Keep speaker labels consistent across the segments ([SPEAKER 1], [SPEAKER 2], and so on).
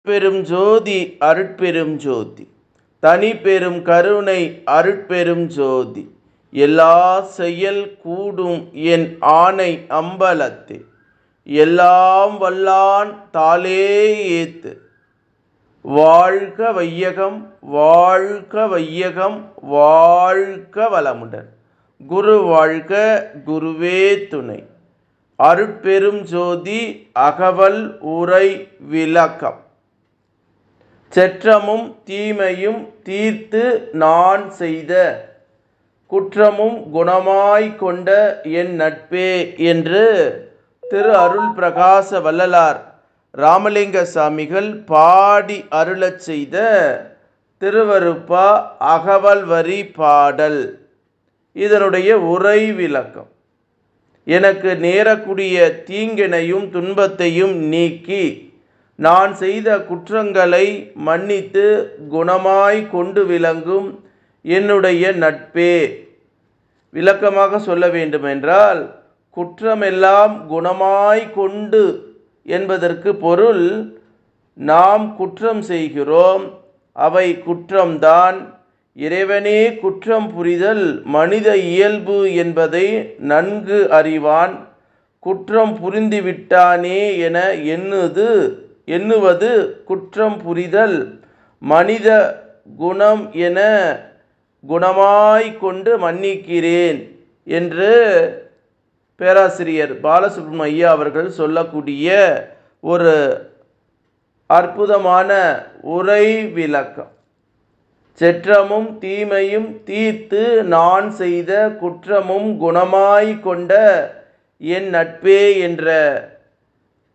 [SPEAKER 1] பெரும் ஜோதி அருட்பெரும் ஜோதி தனி பெரும் கருணை அருட்பெரும் ஜோதி எல்லா செயல் கூடும் என் ஆணை அம்பலத்தே எல்லாம் வல்லான் தாளே ஏத்து. வாழ்க வையகம் வாழ்க வையகம் வாழ்க வளமுடன். குரு வாழ்க குருவே துணை. அருட்பெரும் ஜோதி அகவல் உரை விளக்கம். செற்றமும் தீமையும் தீர்த்து நான் செய்த குற்றமும் குணமாய் கொண்ட என் நட்பே என்று திரு அருள் பிரகாச வள்ளலார் ராமலிங்க சாமிகள் பாடி அருளச் செய்த திருவருப்பா அகவல் வரி பாடல். இதனுடைய உரை விளக்கம். எனக்கு நேரக்கூடிய தீங்கினையும் துன்பத்தையும் நீக்கி நான் செய்த குற்றங்களை மன்னித்து குணமாய் கொண்டு விளங்கும் என்னுடைய நட்பே. விளக்கமாக சொல்ல வேண்டுமென்றால், குற்றமெல்லாம் குணமாய் கொண்டு என்பதற்கு பொருள், நாம் குற்றம் செய்கிறோம், அவை குற்றம்தான். இறைவனே குற்றம் புரிதல் மனித இயல்பு என்பதை நன்கு அறிவான். குற்றம் புரிந்துவிட்டானே என எண்ணுவது குற்றம் புரிதல் மனித குணம் என குணமாய் கொண்டு மன்னிக்கிறேன் என்று பேராசிரியர் பாலசுப்ரமணியம் ஐயா அவர்கள் சொல்லக்கூடிய ஒரு அற்புதமான உரை விளக்கம். செற்றமும் தீமையும் தீர்த்து நான் செய்த குற்றமும் குணமாய் கொண்ட என் நட்பே என்ற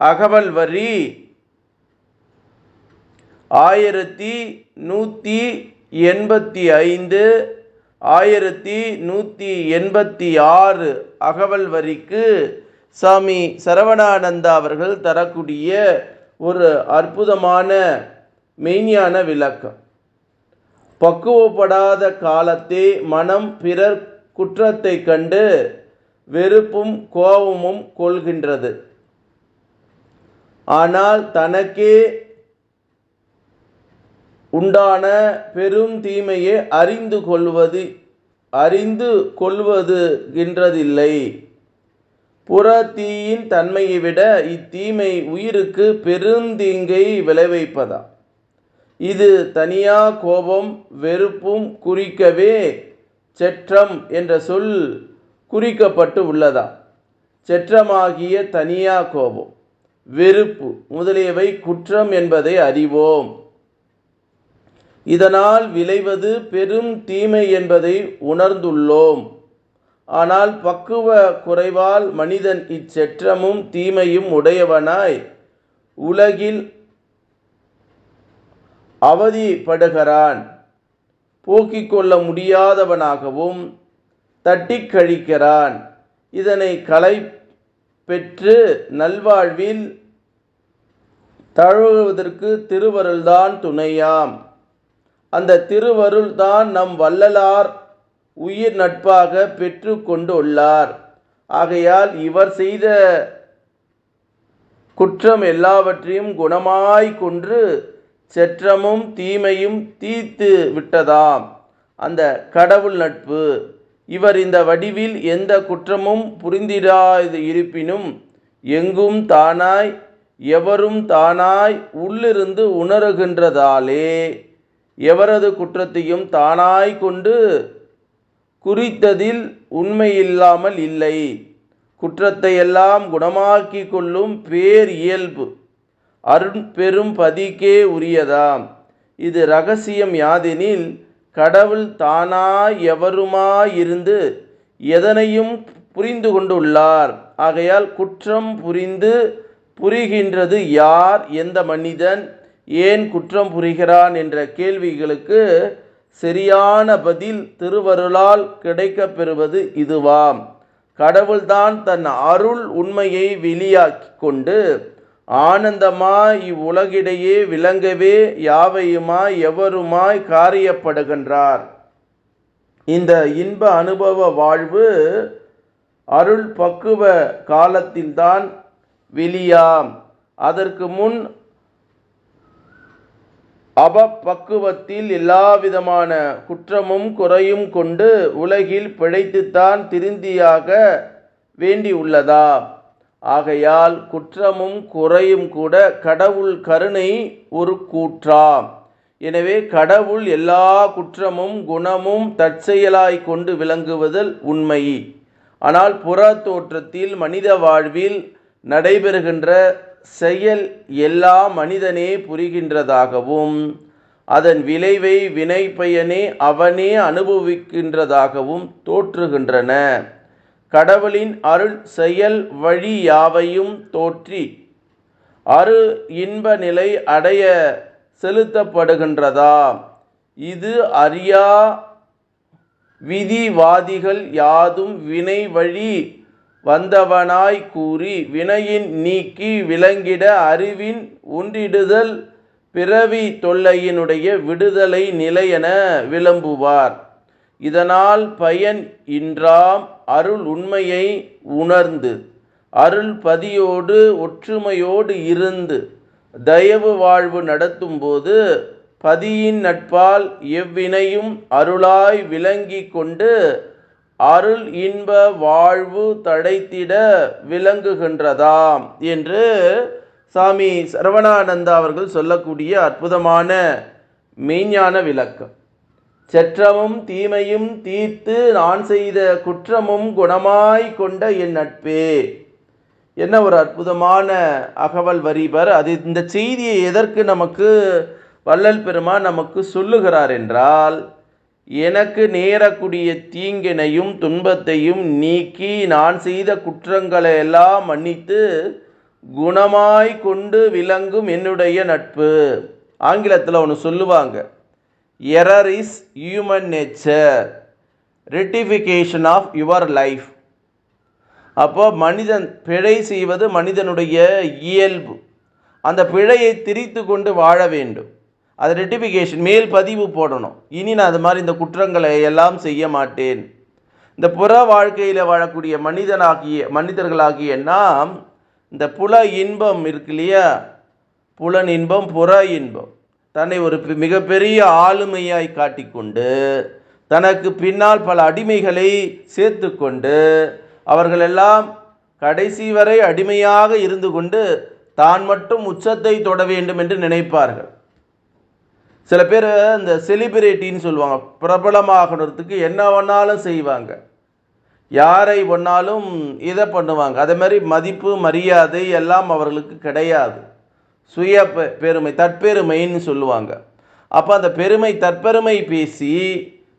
[SPEAKER 1] அகவல் வரி 1185 1186 அகவல் வரிக்கு சாமி சரவணானந்தா அவர்கள் தரக்கூடிய ஒரு அற்புதமான மெய்ஞான விளக்கம். பக்குவப்படாத காலத்தே மனம் பிறர் குற்றத்தை கண்டு வெறுப்பும் கோபமும் கொள்கின்றது. ஆனால் தனக்கே உண்டான பெரும் தீமையை அறிந்து கொள்வதுகின்றதில்லை. புற தீயின் தன்மையை விட இத்தீமை உயிருக்கு பெருந்தீங்கை விளைவிப்பதா. இது தனியா கோபம் வெறுப்பும் குறிக்கவே செற்றம் என்ற சொல் குறிக்கப்பட்டு உள்ளதா. செற்றமாகிய தனியா கோபம் வெறுப்பு முதலியவை குற்றம் என்பதை அறிவோம். இதனால் விளைவது பெரும் தீமை என்பதை உணர்ந்துள்ளோம். ஆனால் பக்குவ குறைவால் மனிதன் இச்செற்றமும் தீமையும் உடையவனாய் உலகில் அவதிப்படுகிறான். போக்கிக் கொள்ள முடியாதவனாகவும் தட்டி கழிக்கிறான். இதனை களை பெற்று நல்வாழ்வில் தழுவுவதற்கு திருவருள்தான் துணையாம். அந்த திருவருள்தான் நம் வள்ளலார் உயிர் நட்பாக பெற்று கொண்டு உள்ளார். ஆகையால் இவர் செய்த குற்றம் எல்லாவற்றையும் குணமாய் கொன்று செற்றமும் தீமையும் தீர்த்து விட்டதாம் அந்த கடவுள் நட்பு. இவர் இந்த வடிவில் எந்த குற்றமும் புரிந்திடாது இருப்பினும் எங்கும் தானாய் எவரும் தானாய் உள்ளிருந்து உணர்கின்றதாலே எவரது குற்றத்தையும் தானாய் கொண்டு குறித்ததில் உண்மையில்லாமல் இல்லை. குற்றத்தை எல்லாம் குணமாக்கி கொள்ளும் பேர் இயல்பு அருட்பெரும் பதிக்கே உரியதாம். இது இரகசியம் யாதெனில், கடவுள் தானாய் எவருமாயிருந்து எதனையும் புரிந்து கொண்டுள்ளார். ஆகையால் குற்றம் புரிகின்றது யார், எந்த மனிதன், ஏன் குற்றம் புரிகிறான் என்ற கேள்விகளுக்கு சரியான பதில் திருவருளால் கிடைக்கப் பெறுவது இதுவாம். கடவுள்தான் தன் அருள் உண்மையை வெளியாக்கி கொண்டு ஆனந்தமாய் இவ்வுலகிடையே விளங்கவே யாவையுமாய் எவருமாய் காரியப்படுகின்றார். இந்த இன்ப அனுபவ வாழ்வு அருள் பக்குவ காலத்தில்தான் வெளியாம். அதற்கு முன் அபப்பக்குவத்தில் எல்லாவிதமான குற்றமும் குறையும் கொண்டு உலகில் பிழைத்துத்தான் திருந்தியாக வேண்டியுள்ளதா? ஆகையால் குற்றமும் குறையும் கூட கடவுள் கருணை ஒரு கூற்றாம். எனவே கடவுள் எல்லா குற்றமும் குணமும் தற்செயலாய் கொண்டு விளங்குவதில் உண்மை. ஆனால் புற தோற்றத்தில் மனித வாழ்வில் நடைபெறுகின்ற செயல் எல்லா மனிதனே புரிகின்றதாகவும் அதன் விளைவை வினை பயனே அவனே அனுபவிக்கின்றதாகவும் தோற்றுகின்றன. கடவுளின் அருள் செயல் வழி யாவையும் தோற்றி அரு இன்ப நிலை அடைய செலுத்தப்படுகின்றதா? இது அறியா விதிவாதிகள் யாதும் வினை வழி வந்தவனாய் கூறி வினையின் நீக்கி விளங்கிட அறிவின் ஒன்றிடுதல் பிறவி தொல்லையினுடைய விடுதலை நிலையென விளம்புவார். இதனால் பயன் இன்றாம் அருள் உண்மையை உணர்ந்து அருள் பதியோடு ஒற்றுமையோடு இருந்து தயவு வாழ்வு நடத்தும் போது பதியின் நட்பால் எவ்வினையும் அருளாய் விளங்கி கொண்டு அருள் இன்ப வாழ்வு தடைத்திட விளங்குகின்றதாம் என்று சாமி சரவணானந்தா அவர்கள் சொல்லக்கூடிய அற்புதமான மெய்ஞான விளக்கம். செற்றமும் தீமையும் தீர்த்து நான் செய்த குற்றமும் குணமாய் கொண்ட என் நட்பே. என்ன ஒரு அற்புதமான அகவல் வரிபர். அது இந்த செய்தியை எதற்கு நமக்கு வள்ளல் பெருமான் நமக்கு சொல்லுகிறார் என்றால், எனக்கு நேரக்கூடிய தீங்கினையும் துன்பத்தையும் நீக்கி நான் செய்த குற்றங்களை எல்லாம் மன்னித்து குணமாய் கொண்டு விளங்கும் என்னுடைய நட்பு. ஆங்கிலத்தில் ஒன்று சொல்லுவாங்க, error is human nature, rectification of your life. அப்போ மனிதன் பிழை செய்வது மனிதனுடைய இயல்பு. அந்த பிழையை திரித்து கொண்டு வாழ வேண்டும். அது ரெட்டிஃபிகேஷன், மேல் பதிவு போடணும். இனி நான் அது மாதிரி இந்த குற்றங்களை எல்லாம் செய்ய மாட்டேன். இந்த புற வாழ்க்கையில் வாழக்கூடிய மனிதர்களாகிய நாம் இந்த புல இன்பம் இருக்கு இல்லையா, புலன் இன்பம் புற இன்பம், தன்னை ஒரு மிகப்பெரிய ஆளுமையாய் காட்டிக்கொண்டு தனக்கு பின்னால் பல அடிமைகளை சேர்த்து கொண்டு அவர்களெல்லாம் கடைசி வரை அடிமையாக இருந்து கொண்டு தான் மட்டும் உச்சத்தை தொட வேண்டும் என்று நினைப்பார்கள். சில பேர் இந்த செலிபிரிட்டின்னு சொல்லுவாங்க, பிரபலமாகறதுக்கு என்ன வேணாலும் செய்வாங்க, யாரை ஒன்றாலும் இதை பண்ணுவாங்க. அதே மாதிரி மதிப்பு மரியாதை எல்லாம் அவர்களுக்கு கிடையாது. சுய பெருமை, தற்பெருமைன்னு சொல்லுவாங்க. அப்போ அந்த பெருமை தற்பெருமை பேசி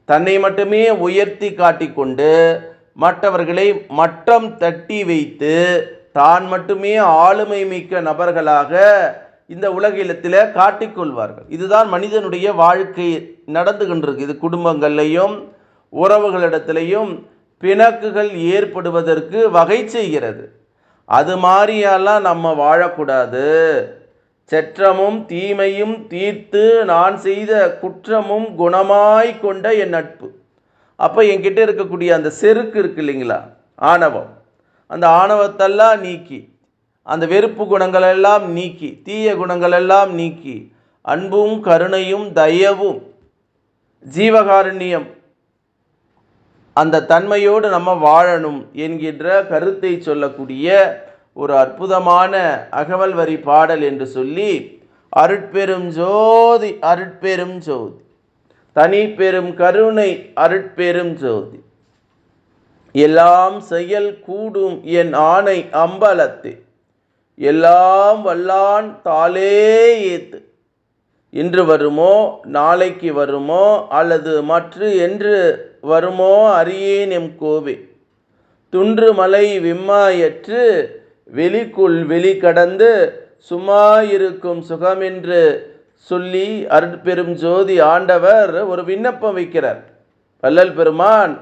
[SPEAKER 1] தன்னை மட்டுமே உயர்த்தி காட்டிக்கொண்டு மற்றவர்களை மட்டம் தட்டி வைத்து தான் மட்டுமே ஆளுமை மிக்க நபர்களாக இந்த உலகிலத்தில் காட்டிக்கொள்வார்கள். இதுதான் மனிதனுடைய வாழ்க்கை நடந்துகின்றது. இது குடும்பங்கள்லையும் உறவுகளிடத்திலையும் பிணக்குகள் ஏற்படுவதற்கு வகை செய்கிறது. அது மாதிரியெல்லாம் நம்ம வாழக்கூடாது. செற்றமும் தீமையும் தீர்த்து நான் செய்த குற்றமும் குணமாய் கொண்ட என் நட்பு. அப்போ என்கிட்ட இருக்கக்கூடிய அந்த செருக்கு இருக்கு இல்லைங்களா, ஆணவம், அந்த ஆணவத்தெல்லாம் நீக்கி அந்த வெறுப்பு குணங்களெல்லாம் நீக்கி தீய குணங்களெல்லாம் நீக்கி அன்பும் கருணையும் தயவும் ஜீவகாருண்யம் அந்த தன்மையோடு நம்ம வாழணும் என்கின்ற கருத்தை சொல்லக்கூடிய ஒரு அற்புதமான அகவல் வரி பாடல் என்று சொல்லி, அருட்பெரும் ஜோதி அருட்பெரும் ஜோதி தனி பெரும் கருணை அருட்பெரும் ஜோதி எல்லாம் செயல் கூடும் என் ஆணை அம்பலத்தே எல்லாம் வல்லான் தாளே ஏத்து. இன்று வருமோ நாளைக்கு வருமோ அல்லது மற்ற என்று வருமோ அறியேன் எம் கோவே. துன்று மலை விம்மாயற்று வெளிக்குள் வெளி கடந்து சும்மாயிருக்கும் சுகமென்று சொல்லி அருட்பெரும் ஜோதி ஆண்டவர் ஒரு விண்ணப்பம் வைக்கிறார். வள்ளல் பெருமான்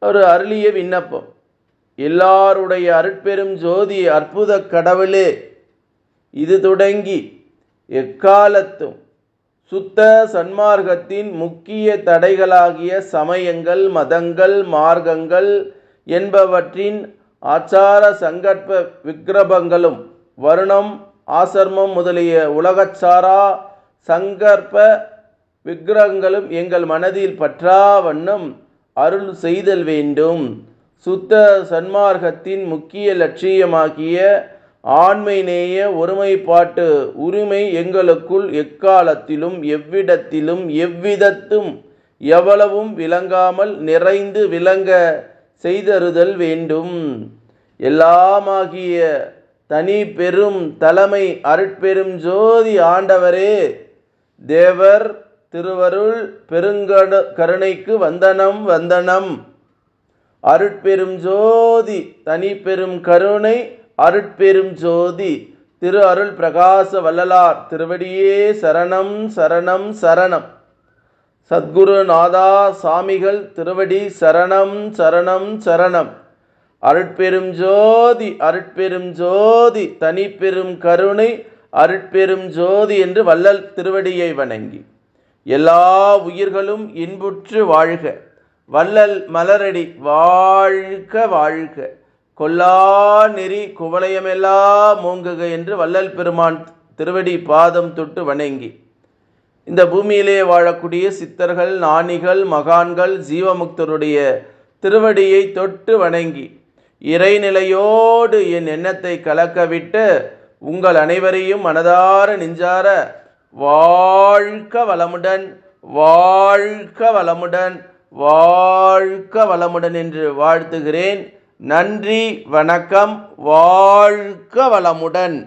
[SPEAKER 1] ஒரு அருளிய விண்ணப்பம். எல்லாருடைய அருட்பெரும் ஜோதி அற்புத கடவுளே, இது தொடங்கி எக்காலத்தும் சுத்த சன்மார்க்கத்தின் முக்கிய தடைகளாகிய சமயங்கள் மதங்கள் மார்க்கங்கள் என்பவற்றின் ஆச்சார சங்கற்ப விக்கிரபங்களும் வருணம் ஆசர்மம் முதலிய உலகச்சாரா சங்கற்ப விக்கிரகங்களும் எங்கள் மனதில் பற்றா வண்ணம் அருள் செய்தல் வேண்டும். சுத்த சன்மார்க்கத்தின் முக்கிய லட்சியமாகிய ஆண்மை நேய ஒருமைப்பாட்டு உரிமை எங்களுக்குள் எக்காலத்திலும் எவ்விடத்திலும் எவ்விதத்தும் எவ்வளவும் விளங்காமல் நிறைந்து விளங்க செய்தருதல் வேண்டும். எல்லாமாகிய தனி பெரும் தலைமை அருட்பெரும் ஜோதி ஆண்டவரே, தேவர் திருவருள் கருணைக்கு வந்தனம் வந்தனம். அருட்பெரும் ஜோதி தனி பெரும் கருணை அருட்பெரும் ஜோதி திரு அருள் பிரகாச வள்ளலார் திருவடியே சரணம் சரணம் சரணம். சத்குரு நாதா சாமிகள் திருவடி சரணம் சரணம் சரணம். அருட்பெரும் ஜோதி அருட்பெரும் ஜோதி தனி பெரும் கருணை அருட்பெரும் ஜோதி என்று வள்ளல் திருவடியை வணங்கி எல்லா உயிர்களும் இன்புற்று வாழ்க. வள்ளல் மலரடி வாழ்க வாழ்க. கொல்லா நெறி குவளையமெல்லாம் மூங்குக என்று வள்ளல் பெருமான் திருவடி பாதம் தொட்டு வணங்கி இந்த பூமியிலே வாழக்கூடிய சித்தர்கள், ஞானிகள், மகான்கள், ஜீவமுக்தருடைய திருவடியை தொட்டு வணங்கி இறைநிலையோடு என் எண்ணத்தை கலக்கவிட்டு உங்கள் அனைவரையும் மனதார நெஞ்சார வாழ்க வளமுடன் வாழ்க வளமுடன் வாழ்க வளமுடன் என்று வாழ்த்துகிறேன். நன்றி, வணக்கம். வாழ்க வளமுடன்.